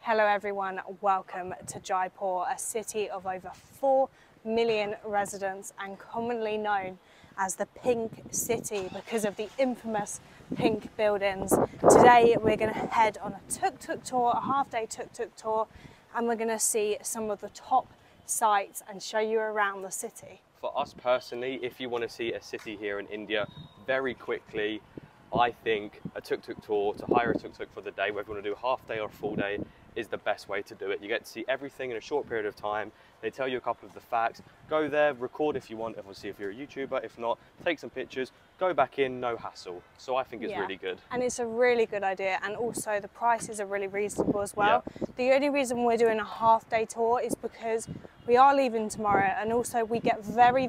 Hello everyone, welcome to Jaipur, a city of over 4 million residents and commonly known as the Pink City because of the infamous pink buildings. Today we're going to head on a tuk-tuk tour, a half-day tuk-tuk tour, and we're going to see some of the top sites and show you around the city. For us personally, if you want to see a city here in India very quickly, I think a tuk-tuk tour, to hire a tuk-tuk for the day, whether you want to do a half day or a full day, is the best way to do it. You get to see everything in a short period of time. They tell you a couple of the facts. Go there, record if you want, obviously if you're a YouTuber. If not, take some pictures, go back in, no hassle. So I think it's really good. And it's a really good idea, and also the prices are really reasonable as well. The only reason we're doing a half day tour is because we are leaving tomorrow, and also we get very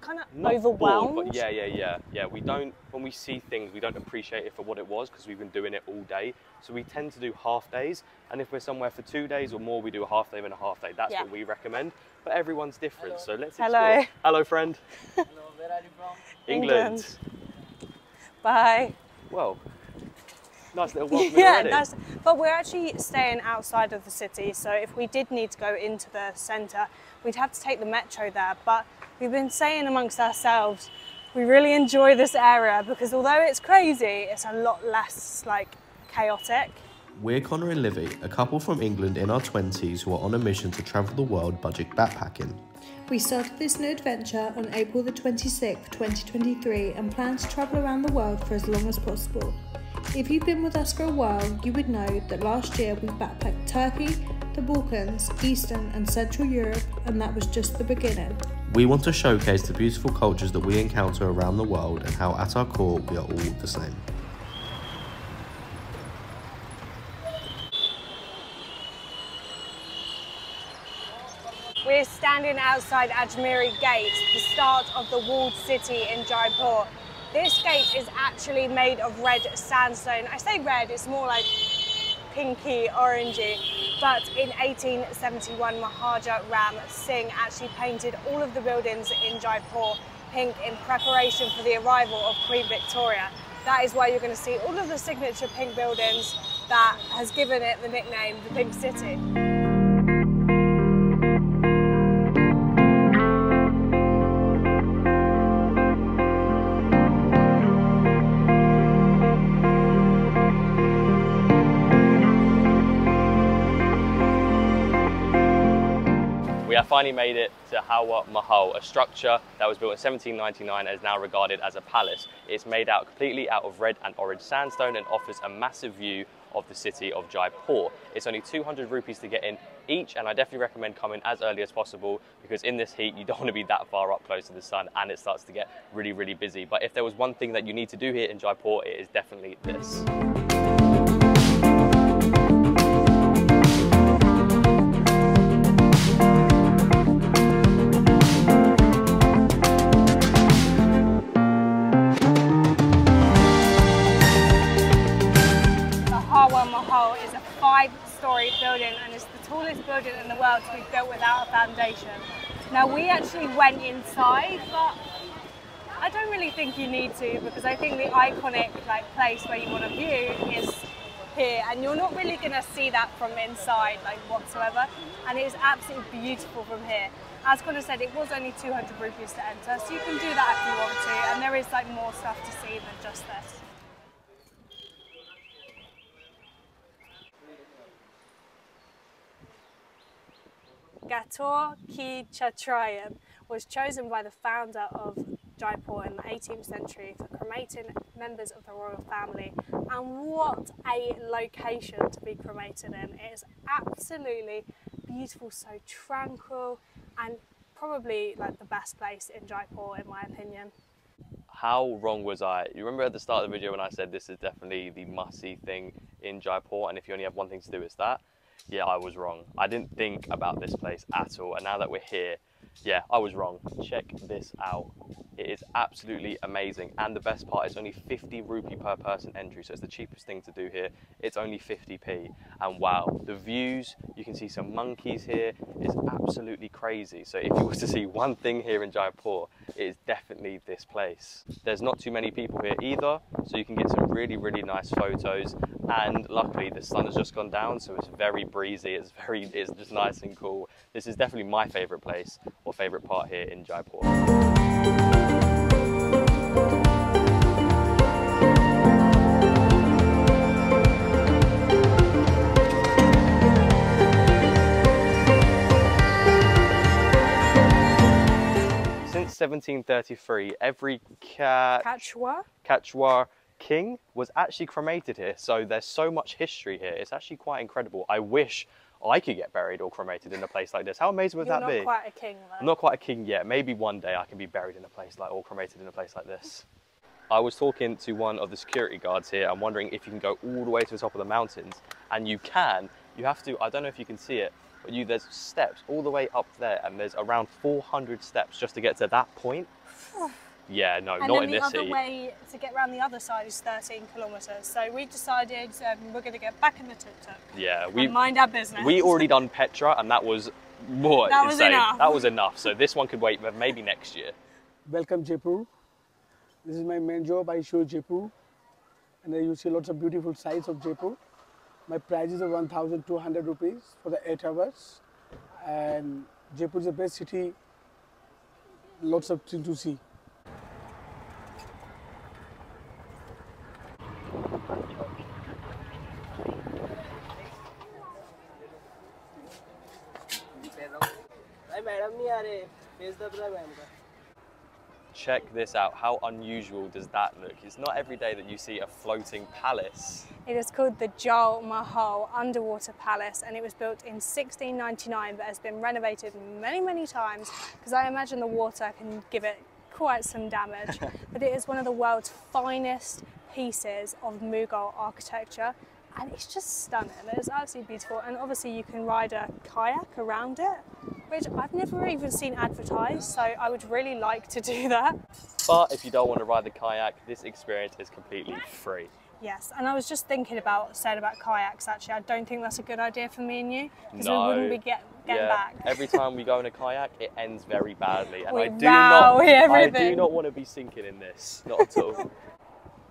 kind of Not overwhelmed. Bored, but yeah. We don't, when we see things, we don't appreciate it for what it was because we've been doing it all day. So we tend to do half days, and if we're somewhere for 2 days or more, we do a half day and a half day. That's what we recommend. But everyone's different, so let's explore. Hello, friend. Hello, where are you from? England. Bye. Well, nice little walk. Yeah, nice. But we're actually staying outside of the city, so if we did need to go into the centre, we'd have to take the metro there. But we've been saying amongst ourselves, we really enjoy this area because although it's crazy, it's a lot less chaotic. We're Connor and Livvy, a couple from England in our 20s who are on a mission to travel the world budget backpacking. We started this new adventure on April the 26th, 2023 and plan to travel around the world for as long as possible. If you've been with us for a while, you would know that last year we backpacked Turkey, the Balkans, Eastern and Central Europe, and that was just the beginning. We want to showcase the beautiful cultures that we encounter around the world and how at our core we are all the same. We're standing outside Ajmeri Gate, the start of the walled city in Jaipur. This gate is actually made of red sandstone. I say red, it's more like pinky orangey. But in 1871, Maharaja Ram Singh actually painted all of the buildings in Jaipur pink in preparation for the arrival of Queen Victoria. That is why you're going to see all of the signature pink buildings that has given it the nickname the Pink City. We have finally made it to Jwala Mahal, a structure that was built in 1799 and is now regarded as a palace. It's made out completely out of red and orange sandstone and offers a massive view of the city of Jaipur. It's only 200 rupees to get in each, and I definitely recommend coming as early as possible because in this heat you don't want to be that far up close to the sun and it starts to get really busy. But if there was one thing that you need to do here in Jaipur, it is definitely this. Jwala Mahal is a 5-storey building and it's the tallest building in the world to be built without a foundation. Now we actually went inside, but I don't really think you need to because I think the iconic place where you want to view is here, and you're not really going to see that from inside whatsoever, and it is absolutely beautiful from here. As Connor said, it was only 200 rupees to enter, so you can do that if you want to, and there is more stuff to see than just this. Gator Ki Chatrayan was chosen by the founder of Jaipur in the 18th century for cremating members of the royal family. And what a location to be cremated in. It is absolutely beautiful, so tranquil, and probably the best place in Jaipur in my opinion. How wrong was I? You remember at the start of the video when I said this is definitely the must-see thing in Jaipur, and if you only have one thing to do, it's that? Yeah, I was wrong. I didn't think about this place at all, and now that we're here, yeah, I was wrong. Check this out. It is absolutely amazing, and the best part is only 50 rupee per person entry, so it's the cheapest thing to do here. It's only 50p, and wow, the views, you can see some monkeys here. It's absolutely crazy. So if you were to see one thing here in Jaipur, it is definitely this place. There's not too many people here either, so you can get some really nice photos, and luckily the sun has just gone down, so it's very breezy, it's just nice and cool. This is definitely my favourite place or favourite part here in Jaipur. Since 1733, every Kachwa king was actually cremated here, so there's so much history here. It's actually quite incredible. I wish I could get buried or cremated in a place like this. How amazing would that be? You're not quite a king though. I'm not quite a king yet. Maybe one day I can be buried in a place like, or cremated in a place like this. I was talking to one of the security guards here. I'm wondering if you can go all the way to the top of the mountains, and you can. You have to, I don't know if you can see it, but there's steps all the way up there, and there's around 400 steps just to get to that point. Yeah, no, not in this heat. And then the other way to get around the other side is 13 kilometres. So we decided we're going to get back in the tuk-tuk. Yeah, and mind our business. We already done Petra, and that was more that insane. Was enough. That was enough. So this one could wait, but maybe next year. Welcome Jaipur. This is my main job. I show Jaipur, and you see lots of beautiful sights of Jaipur. My prices are 1,200 rupees for the 8 hours, and Jaipur is the best city. Lots of things to see. Check this out. How unusual does that look? It's not every day that you see a floating palace. It is called the Jwala Mahal underwater palace, and it was built in 1699 but has been renovated many, many times because I imagine the water can give it quite some damage. But it is one of the world's finest pieces of Mughal architecture, and it's just stunning. It's absolutely beautiful, and obviously you can ride a kayak around it, which I've never even seen advertised, so I would really like to do that. But if you don't want to ride the kayak, this experience is completely free. Yes, and I was just thinking about saying about kayaks actually. I don't think that's a good idea for me and you, because No. we wouldn't be getting back. Every time we go in a kayak, it ends very badly, and We I do everything. not want to be sinking in this, not at all.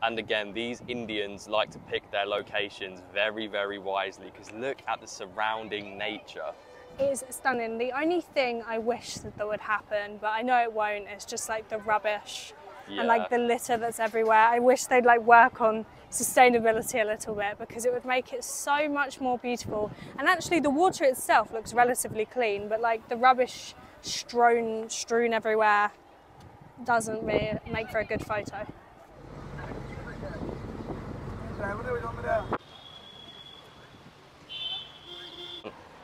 And again, these Indians like to pick their locations very, very wisely, because look at the surrounding nature. It's stunning. The only thing I wish that would happen, but I know it won't, is just like the rubbish and like the litter that's everywhere. I wish they'd like work on sustainability a little bit, because it would make it so much more beautiful. And actually the water itself looks relatively clean, but like the rubbish strewn everywhere doesn't really make for a good photo.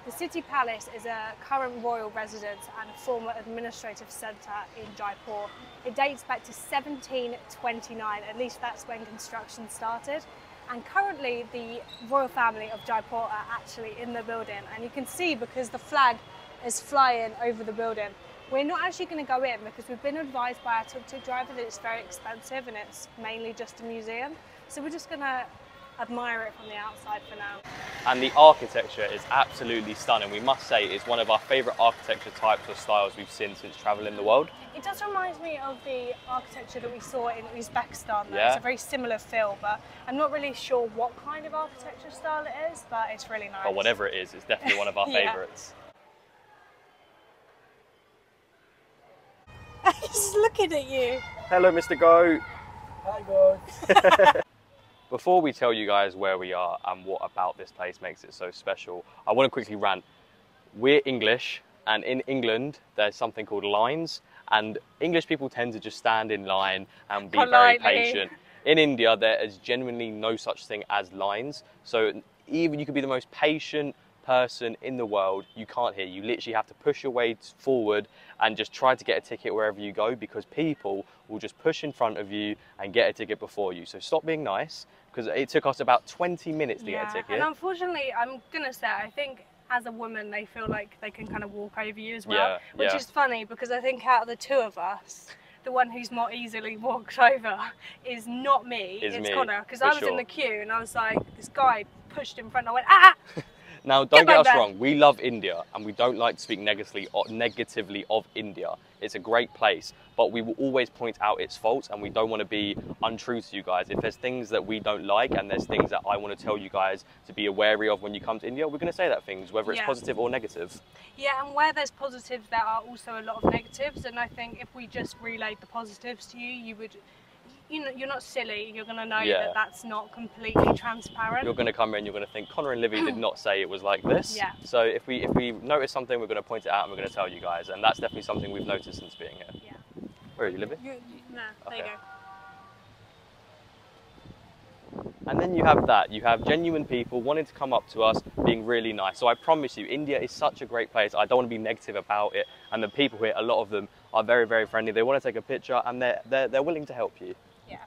The City Palace is a current royal residence and former administrative centre in Jaipur. It dates back to 1729, at least that's when construction started. And currently the royal family of Jaipur are actually in the building, and you can see because the flag is flying over the building. We're not actually going to go in because we've been advised by our tuk-tuk driver that it's very expensive and it's mainly just a museum. So we're just going to admire it from the outside for now. And the architecture is absolutely stunning. We must say it's one of our favourite architecture types or styles we've seen since travelling the world. It does remind me of the architecture that we saw in Uzbekistan though. Yeah. It's a very similar feel, but I'm not really sure what kind of architecture style it is, but it's really nice. But whatever it is, it's definitely one of our Yeah. favourites. He's looking at you. Hello, Mr. Goat. Hi guys. Before we tell you guys where we are and what about this place makes it so special, I want to quickly rant. We're English, and in England there's something called lines, and English people tend to just stand in line and be Politely. very patient. In India there is genuinely no such thing as lines, so even you could be the most patient person in the world, you can't hear. You literally have to push your way forward and just try to get a ticket wherever you go, because people will just push in front of you and get a ticket before you. So stop being nice, because it took us about 20 minutes to get a ticket. And unfortunately, I'm gonna say, I think as a woman they feel like they can kind of walk over you as well, which is funny, because I think out of the two of us, the one who's more easily walked over is not me, it's me, Connor, because for I was sure. in the queue and I was like, this guy pushed in front, I went, ah! Now, don't back get us there. wrong. We love India, and we don't like to speak negatively of India. It's a great place, but we will always point out its faults, and we don't want to be untrue to you guys. If there's things that we don't like, and there's things that I want to tell you guys to be wary of when you come to India, we're going to say that things, whether it's positive or negative. Yeah, and where there's positives, there are also a lot of negatives. And I think if we just relayed the positives to you, you would. You know, you're not silly. You're going to know that that's not completely transparent. You're going to come in, you're going to think Connor and Livvy did not say it was like this. Yeah. So if we notice something, we're going to point it out and we're going to tell you guys. And that's definitely something we've noticed since being here. Yeah. Where are you, Livvy? No, there you go. And then you have that. You have genuine people wanting to come up to us, being really nice. So I promise you, India is such a great place. I don't want to be negative about it. And the people here, a lot of them are very, very friendly. They want to take a picture and they're willing to help you. Yeah.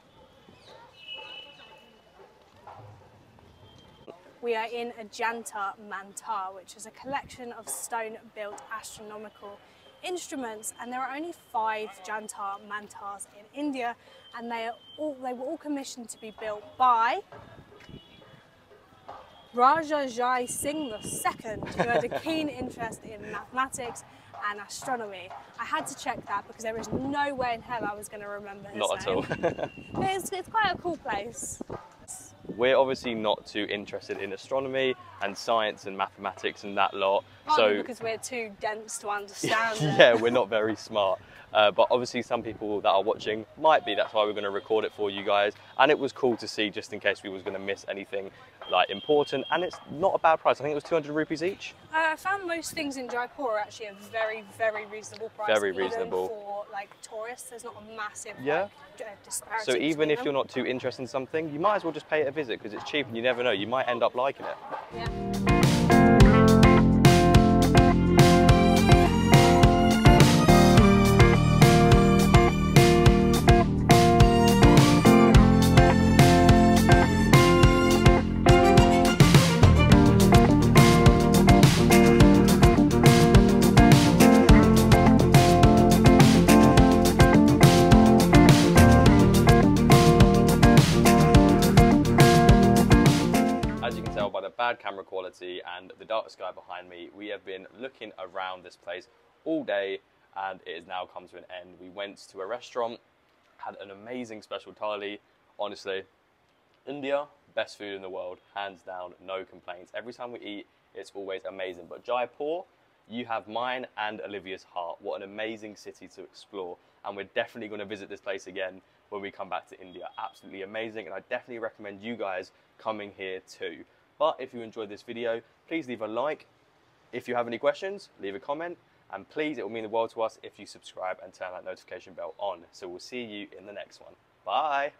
We are in a Janta Mahal, which is a collection of stone-built astronomical instruments, and there are only 5 Janta Mahals in India, and they were all commissioned to be built by Raja Jai Singh II, who had a keen interest in mathematics and astronomy. I had to check that because there is no way in hell I was going to remember his Not name. at all. It's quite a cool place. We're obviously not too interested in astronomy and science and mathematics and that lot. Partly because we're too dense to understand it. Yeah, we're not very smart. But obviously some people that are watching might be. That's why we're going to record it for you guys. And it was cool to see, just in case we was going to miss anything like important. And it's not a bad price. I think it was 200 rupees each. I found most things in Jaipur are actually a very, very reasonable price. Very even reasonable. for like tourists. There's not a massive disparity. So even if between you're not too interested in something, you might as well just pay it a visit because it's cheap and you never know. You might end up liking it. Yeah. By the bad camera quality and the dark sky behind me, we have been looking around this place all day and it has now come to an end. We went to a restaurant, had an amazing special thali. Honestly, India, best food in the world, hands down, no complaints. Every time we eat, it's always amazing. But Jaipur, you have mine and Olivia's heart. What an amazing city to explore. And we're definitely going to visit this place again when we come back to India. Absolutely amazing. And I definitely recommend you guys coming here too. But if you enjoyed this video, please leave a like. If you have any questions, leave a comment. And please, it will mean the world to us if you subscribe and turn that notification bell on. So we'll see you in the next one. Bye.